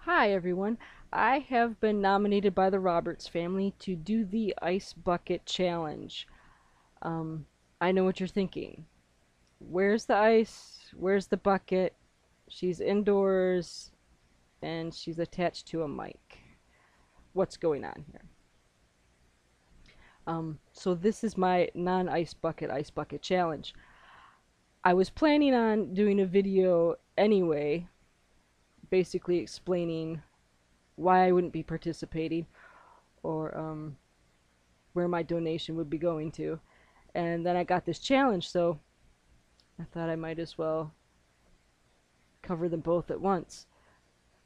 Hi everyone. I have been nominated by the Roberts family to do the Ice Bucket Challenge. Um, I know what you're thinking. Where's the ice? Where's the bucket? She's indoors and she's attached to a mic. What's going on here? So this is my non-ice bucket challenge. I was planning on doing a video anyway, basically explaining why I wouldn't be participating or where my donation would be going to. And then I got this challenge, so I thought I might as well cover them both at once.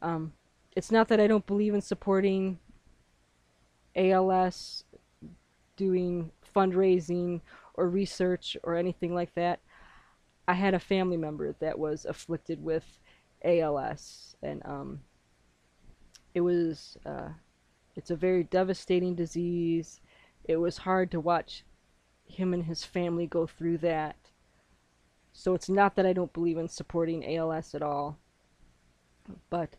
Um, it's not that I don't believe in supporting ALS, doing fundraising or research or anything like that. I had a family member that was afflicted with ALS, and it was it's a very devastating disease. It was hard to watch him and his family go through that. So it's not that I don't believe in supporting ALS at all, but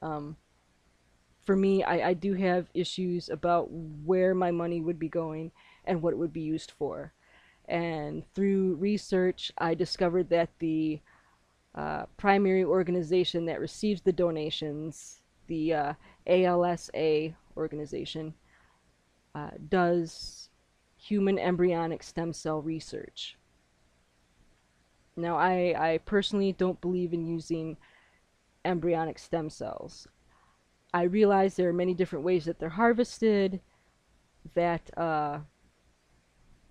for me, I do have issues about where my money would be going and what it would be used for. And through research, I discovered that the primary organization that receives the donations, the ALSA organization, does human embryonic stem cell research. Now, I personally don't believe in using embryonic stem cells. I realize there are many different ways that they're harvested, that the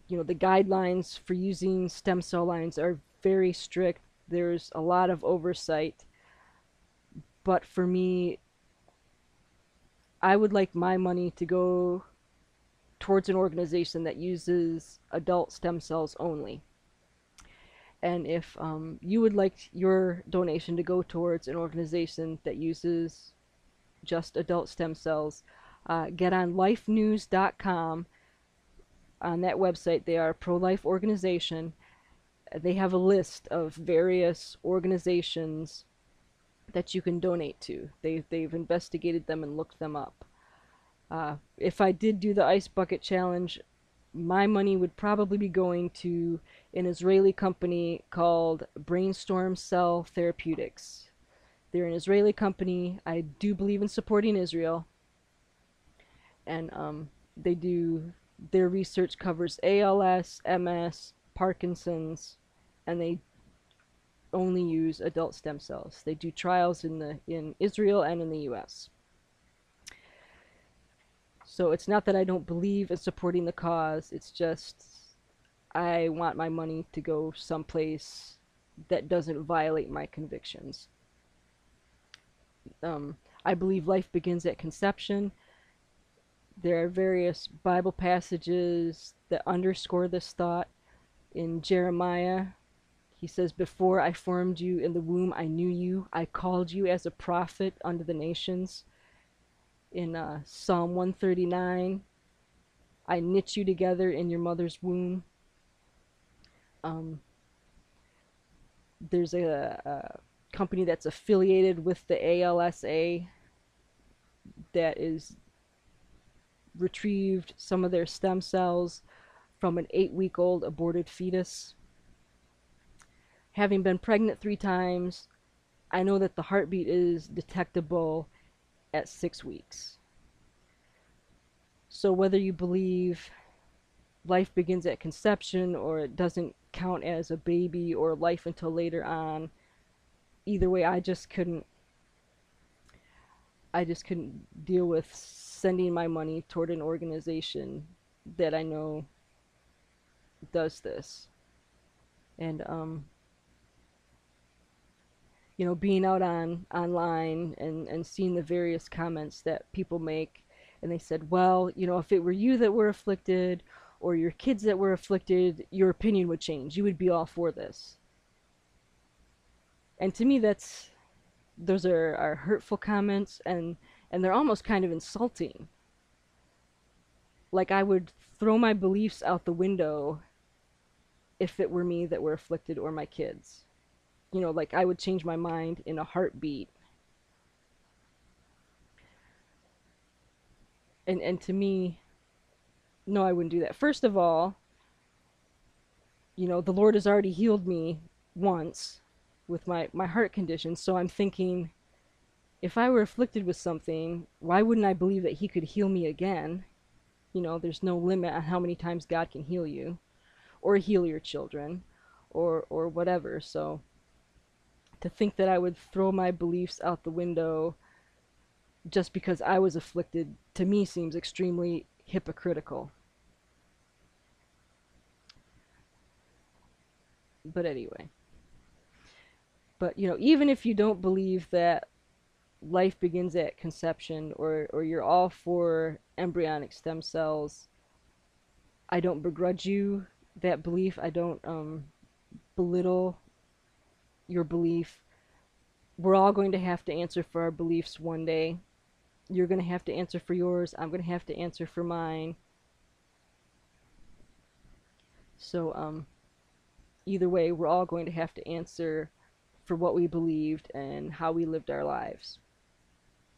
guidelines for using stem cell lines are very strict. There's a lot of oversight, but for me, I would like my money to go towards an organization that uses adult stem cells only. And if you would like your donation to go towards an organization that uses just adult stem cells, get on lifenews.com. On that website, they are a pro-life organization. They have a list of various organizations that you can donate to. They've investigated them and looked them up. If I did do the Ice Bucket Challenge, my money would probably be going to an Israeli company called Brainstorm Cell Therapeutics. They're an Israeli company. I do believe in supporting Israel, and they do their research covers ALS, MS, Parkinson's, and they only use adult stem cells. They do trials in Israel and in the US. So it's not that I don't believe in supporting the cause, it's just I want my money to go someplace that doesn't violate my convictions. I believe life begins at conception. There are various Bible passages that underscore this thought. In Jeremiah, he says, "Before I formed you in the womb, I knew you. I called you as a prophet unto the nations." In Psalm 139, "I knit you together in your mother's womb." Um, there's a company that's affiliated with the ALSA that is retrieved some of their stem cells from an 8-week-old aborted fetus. Having been pregnant 3 times, I know that the heartbeat is detectable at 6 weeks. So whether you believe life begins at conception or it doesn't count as a baby or life until later on, either way, I just couldn't deal with sending my money toward an organization that I know does this. And being out on online and seeing the various comments that people make, and they said, well, if it were you that were afflicted or your kids that were afflicted, your opinion would change. You would be all for this. And to me, those are hurtful comments, and they're almost kind of insulting. Like I would throw my beliefs out the window if it were me that were afflicted or my kids. Like I would change my mind in a heartbeat. And to me, no, I wouldn't do that. First of all, the Lord has already healed me once with my heart condition. So I'm thinking, if I were afflicted with something, why wouldn't I believe that He could heal me again? There's no limit on how many times God can heal you or heal your children or whatever. So to think that I would throw my beliefs out the window just because I was afflicted, to me seems extremely hypocritical. But anyway, but even if you don't believe that life begins at conception, or you're all for embryonic stem cells, I don't begrudge you that belief. I don't belittle your belief. We're all going to have to answer for our beliefs one day. You're going to have to answer for yours. I'm going to have to answer for mine. So either way, we're all going to have to answer for what we believed and how we lived our lives.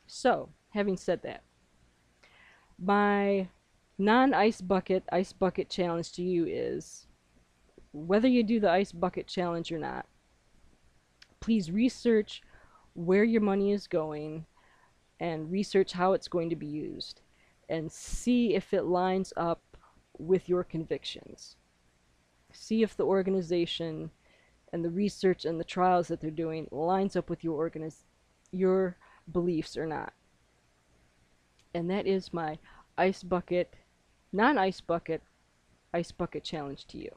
So, having said that, my non-ice bucket challenge to you is, whether you do the ice bucket challenge or not, please research where your money is going and research how it's going to be used and see if it lines up with your convictions. See if the organization and the research and the trials that they're doing lines up with your beliefs or not. And that is my ice bucket, non-ice bucket, ice bucket challenge to you.